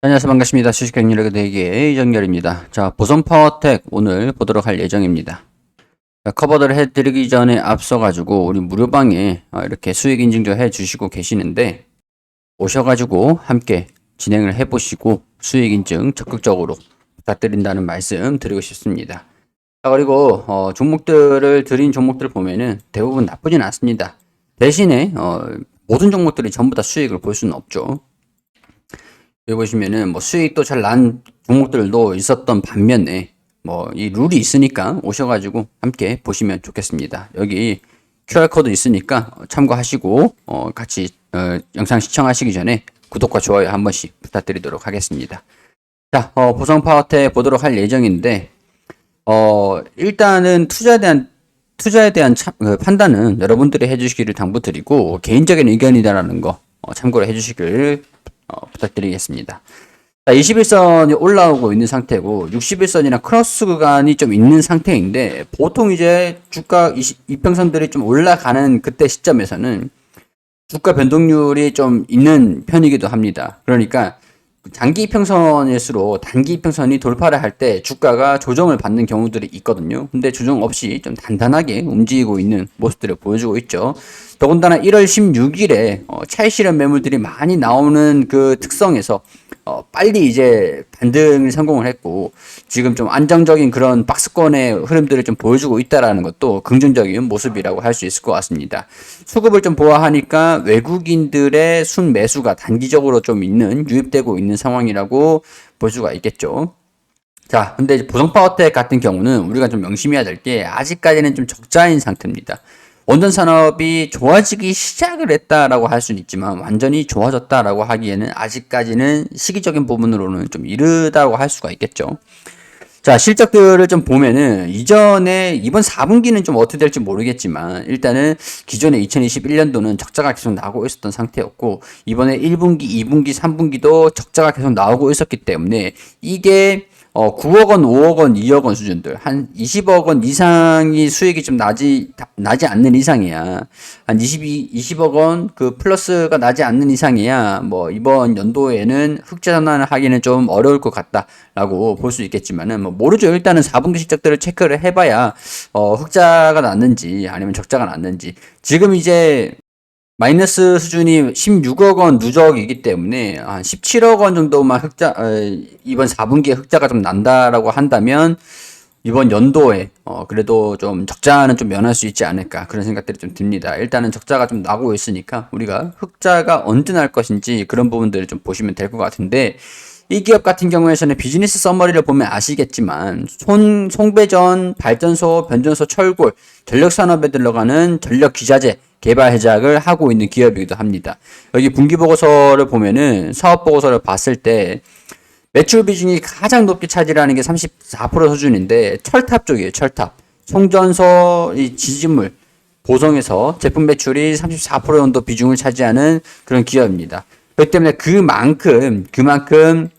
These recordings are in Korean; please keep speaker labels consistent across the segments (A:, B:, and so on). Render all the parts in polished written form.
A: 안녕하세요. 반갑습니다. 주식행렬의 대기의 이정열입니다. 자, 보성파워텍 오늘 보도록 할 예정입니다. 자, 커버를 해드리기 전에 앞서가지고 우리 무료방에 이렇게 수익 인증도 해주시고 계시는데 오셔가지고 함께 진행을 해보시고 수익 인증 적극적으로 부탁드린다는 말씀 드리고 싶습니다. 자, 그리고 종목들을 드린 종목들 보면은 대부분 나쁘진 않습니다. 대신에 모든 종목들이 전부 다 수익을 볼 수는 없죠. 여기 보시면은 뭐 수익도 잘 난 종목들도 있었던 반면에 뭐 이 룰이 있으니까 오셔가지고 함께 보시면 좋겠습니다. 여기 QR코드 있으니까 참고하시고 같이 영상 시청하시기 전에 구독과 좋아요 한 번씩 부탁드리도록 하겠습니다. 자, 보성파워텍 보도록 할 예정인데 일단은 투자에 대한 판단은 여러분들이 해주시기를 당부드리고 개인적인 의견이다라는 거 참고를 해주시길 부탁드리겠습니다. 자, 21선이 올라오고 있는 상태고 61선이랑 크로스 구간이 좀 있는 상태인데 보통 이제 주가 이평선들이 좀 올라가는 그때 시점에서는 주가 변동률이 좀 있는 편이기도 합니다. 그러니까 장기 이평선일수록 단기 이평선이 돌파를 할 때 주가가 조정을 받는 경우들이 있거든요. 근데 조정 없이 좀 단단하게 움직이고 있는 모습들을 보여주고 있죠. 더군다나 1월 16일에 차익 실현 매물들이 많이 나오는 그 특성에서 빨리 이제 반등을 성공을 했고 지금 좀 안정적인 그런 박스권의 흐름들을 좀 보여주고 있다라는 것도 긍정적인 모습이라고 할 수 있을 것 같습니다. 수급을 좀 보아하니까 외국인들의 순매수가 단기적으로 좀 유입되고 있는 상황이라고 볼 수가 있겠죠. 자, 근데 보성파워텍 같은 경우는 우리가 좀 명심해야 될 게 아직까지는 좀 적자인 상태입니다. 원전 산업이 좋아지기 시작을 했다라고 할 수는 있지만 완전히 좋아졌다라고 하기에는 아직까지는 시기적인 부분으로는 좀 이르다고 할 수가 있겠죠. 자, 실적들을 좀 보면은 이전에 이번 4분기는 좀 어떻게 될지 모르겠지만 일단은 기존에 2021년도는 적자가 계속 나오고 있었던 상태였고 이번에 1분기, 2분기, 3분기도 적자가 계속 나오고 있었기 때문에 이게 9억 원, 5억 원, 2억 원 수준들 한 20억 원 이상이 수익이 좀 나지 않는 이상이야. 한 20억 원 그 플러스가 나지 않는 이상이야. 뭐 이번 연도에는 흑자 전환을 하기는 좀 어려울 것 같다라고 볼 수 있겠지만은 뭐 모르죠. 일단은 4분기 실적들을 체크를 해봐야 흑자가 났는지 아니면 적자가 났는지 지금 이제 마이너스 수준이 16억 원 누적이기 때문에 한 17억 원 정도만 이번 4분기에 흑자가 좀 난다라고 한다면 이번 연도에 그래도 좀 적자는 좀 면할 수 있지 않을까 그런 생각들이 좀 듭니다. 일단은 적자가 좀 나고 있으니까 우리가 흑자가 언제 날 것인지 그런 부분들을 좀 보시면 될 것 같은데 이 기업 같은 경우에는 비즈니스 서머리를 보면 아시겠지만 송배전, 발전소, 변전소, 철골, 전력산업에 들어가는 전력기자재 개발 해작을 하고 있는 기업이기도 합니다. 여기 분기보고서를 보면은 사업보고서를 봤을 때 매출 비중이 가장 높게 차지하는 게 34% 수준인데 철탑 쪽이에요. 철탑. 송전소, 이 지진물, 보성에서 제품 매출이 34% 정도 비중을 차지하는 그런 기업입니다. 그렇기 때문에 그만큼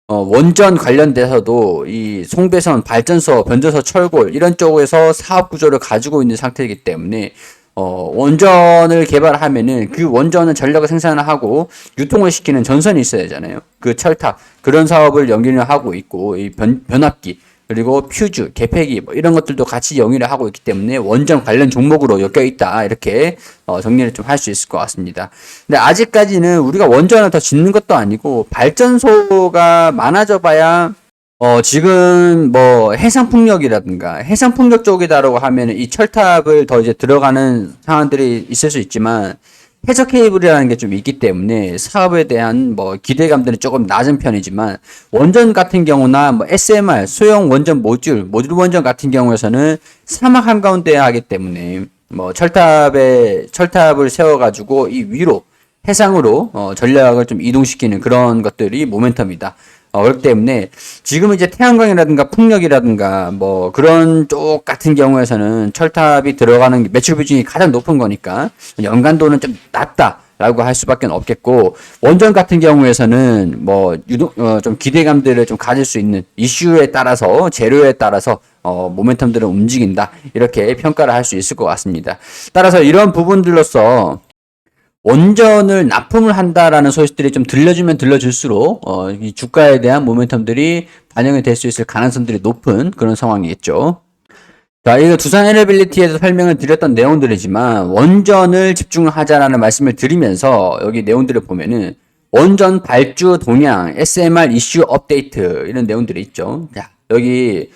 A: 원전 관련돼서도 이 송배선, 발전소, 변전소, 철골 이런 쪽에서 사업 구조를 가지고 있는 상태이기 때문에 원전을 개발하면은 그 원전은 전력을 생산을 하고 유통을 시키는 전선이 있어야 되잖아요. 그 철탑 그런 사업을 영위를 하고 있고 이 변압기 그리고 퓨즈, 개폐기 뭐 이런 것들도 같이 영위를 하고 있기 때문에 원전 관련 종목으로 엮여 있다 이렇게 정리를 좀 할 수 있을 것 같습니다. 근데 아직까지는 우리가 원전을 더 짓는 것도 아니고 발전소가 많아져봐야 지금 뭐 해상풍력이라든가 해상풍력 쪽이다라고 하면은 이 철탑을 더 이제 들어가는 상황들이 있을 수 있지만 해저 케이블이라는 게 좀 있기 때문에 사업에 대한 뭐 기대감들은 조금 낮은 편이지만 원전 같은 경우나 뭐 SMR 소형 원전 모듈 원전 같은 경우에서는 사막 한가운데 하기 때문에 뭐 철탑을 세워가지고 이 위로 해상으로 전력을 좀 이동시키는 그런 것들이 모멘텀이다. 그렇기 때문에 지금 이제 태양광이라든가 풍력이라든가 뭐 그런 쪽 같은 경우에서는 철탑이 들어가는 매출 비중이 가장 높은 거니까 연관도는 좀 낮다라고 할 수밖에 없겠고 원전 같은 경우에서는 뭐 좀 기대감들을 좀 가질 수 있는 이슈에 따라서 재료에 따라서 모멘텀들을 움직인다 이렇게 평가를 할 수 있을 것 같습니다. 따라서 이런 부분들로서 원전을 납품을 한다라는 소식들이 좀 들려주면 들려줄수록 이 주가에 대한 모멘텀들이 반영이 될 수 있을 가능성들이 높은 그런 상황이겠죠. 자, 이거 두산 에너빌리티에서 설명을 드렸던 내용들이지만 원전을 집중을 하자라는 말씀을 드리면서 여기 내용들을 보면은 원전 발주 동향, SMR 이슈 업데이트 이런 내용들이 있죠. 자, 여기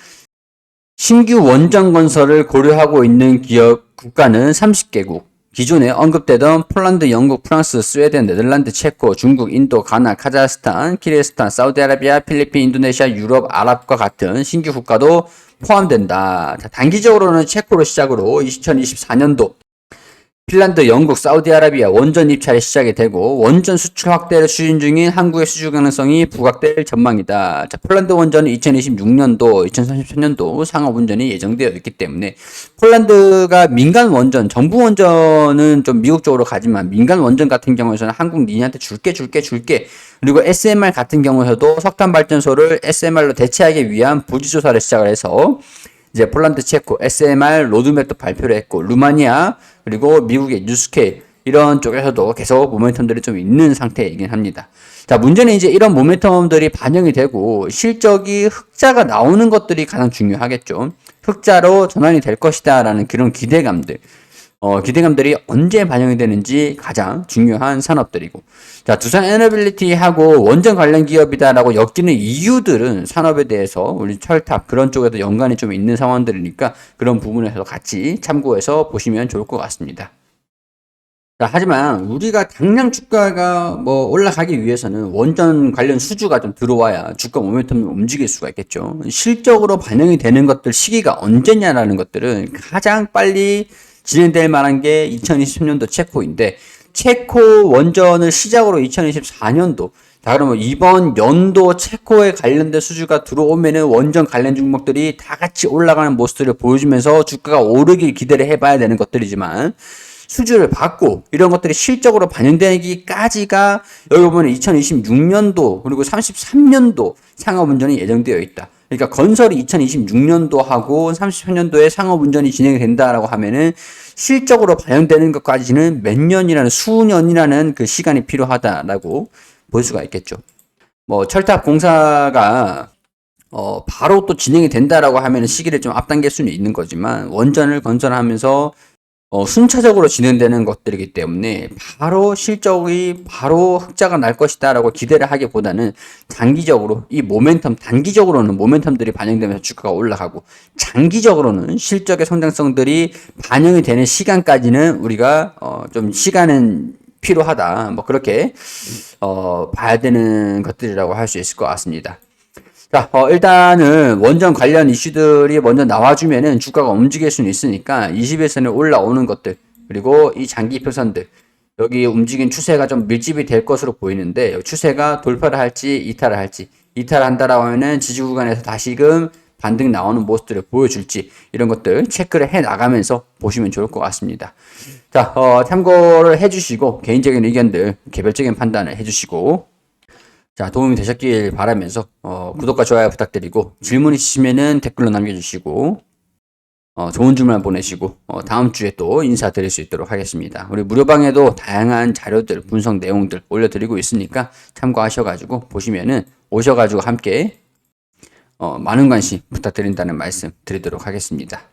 A: 신규 원전 건설을 고려하고 있는 기업 국가는 30개국. 기존에 언급되던 폴란드, 영국, 프랑스, 스웨덴, 네덜란드, 체코, 중국, 인도, 가나, 카자흐스탄, 키르기스탄, 사우디아라비아, 필리핀, 인도네시아, 유럽, 아랍과 같은 신규 국가도 포함된다. 자, 단기적으로는 체코로 시작으로 2024년도 핀란드, 영국, 사우디아라비아 원전 입찰이 시작이 되고 원전 수출 확대를 추진 중인 한국의 수주 가능성이 부각될 전망이다. 자, 폴란드 원전은 2026년도, 2033년도 상업 운전이 예정되어 있기 때문에 폴란드가 민간 원전, 정부 원전은 좀 미국 쪽으로 가지만 민간 원전 같은 경우에서는 한국 니네한테 줄게. 그리고 SMR 같은 경우에도 석탄 발전소를 SMR로 대체하기 위한 부지 조사를 시작을 해서 이제 폴란드, 체코, SMR 로드맵도 발표를 했고 루마니아 그리고 미국의 뉴스케일 이런 쪽에서도 계속 모멘텀들이 좀 있는 상태이긴 합니다. 자, 문제는 이제 이런 모멘텀들이 반영이 되고 실적이 흑자가 나오는 것들이 가장 중요하겠죠. 흑자로 전환이 될 것이다라는 그런 기대감들. 기대감들이 언제 반영이 되는지 가장 중요한 산업들이고. 자, 두산 에너빌리티하고 원전 관련 기업이다라고 엮이는 이유들은 산업에 대해서 우리 철탑 그런 쪽에도 연관이 좀 있는 상황들이니까 그런 부분에서 같이 참고해서 보시면 좋을 것 같습니다. 자, 하지만 우리가 당장 주가가 뭐 올라가기 위해서는 원전 관련 수주가 좀 들어와야 주가 모멘텀을 움직일 수가 있겠죠. 실적으로 반영이 되는 것들 시기가 언제냐라는 것들은 가장 빨리 진행될 만한 게 2023년도 체코인데 체코 원전을 시작으로 2024년도 자 그러면 이번 연도 체코에 관련된 수주가 들어오면은 원전 관련 종목들이 다 같이 올라가는 모습들을 보여주면서 주가가 오르길 기대를 해봐야 되는 것들이지만 수주를 받고 이런 것들이 실적으로 반영되기까지가 여기 보면 2026년도 그리고 33년도 상업운전이 예정되어 있다. 그러니까 건설이 2026년도하고 33년도에 상업운전이 진행이 된다라고 하면은 실적으로 반영되는 것까지는 몇 년이라는 수년이라는 그 시간이 필요하다라고 볼 수가 있겠죠. 뭐 철탑 공사가 바로 또 진행이 된다라고 하면은 시기를 좀 앞당길 수는 있는 거지만 원전을 건설하면서 순차적으로 진행되는 것들이기 때문에 바로 실적이 바로 흑자가 날 것이다라고 기대를 하기보다는 장기적으로 이 모멘텀 단기적으로는 모멘텀들이 반영되면서 주가가 올라가고 장기적으로는 실적의 성장성들이 반영이 되는 시간까지는 우리가 좀 시간은 필요하다 뭐 그렇게 봐야 되는 것들이라고 할 수 있을 것 같습니다. 자, 일단은 원전 관련 이슈들이 먼저 나와주면은 주가가 움직일 수는 있으니까 20일선에 올라오는 것들 그리고 이 장기 표선들 여기 움직인 추세가 좀 밀집이 될 것으로 보이는데 추세가 돌파를 할지 이탈을 할지 이탈한다라고 하면은 지지 구간에서 다시금 반등 나오는 모습들을 보여줄지 이런 것들 체크를 해 나가면서 보시면 좋을 것 같습니다. 자, 참고를 해주시고 개인적인 의견들 개별적인 판단을 해주시고 자, 도움이 되셨길 바라면서, 구독과 좋아요 부탁드리고, 질문 있으시면은 댓글로 남겨주시고, 좋은 주말 보내시고, 다음 주에 또 인사드릴 수 있도록 하겠습니다. 우리 무료방에도 다양한 자료들, 분석 내용들 올려드리고 있으니까 참고하셔가지고, 보시면은, 오셔가지고 함께, 많은 관심 부탁드린다는 말씀 드리도록 하겠습니다.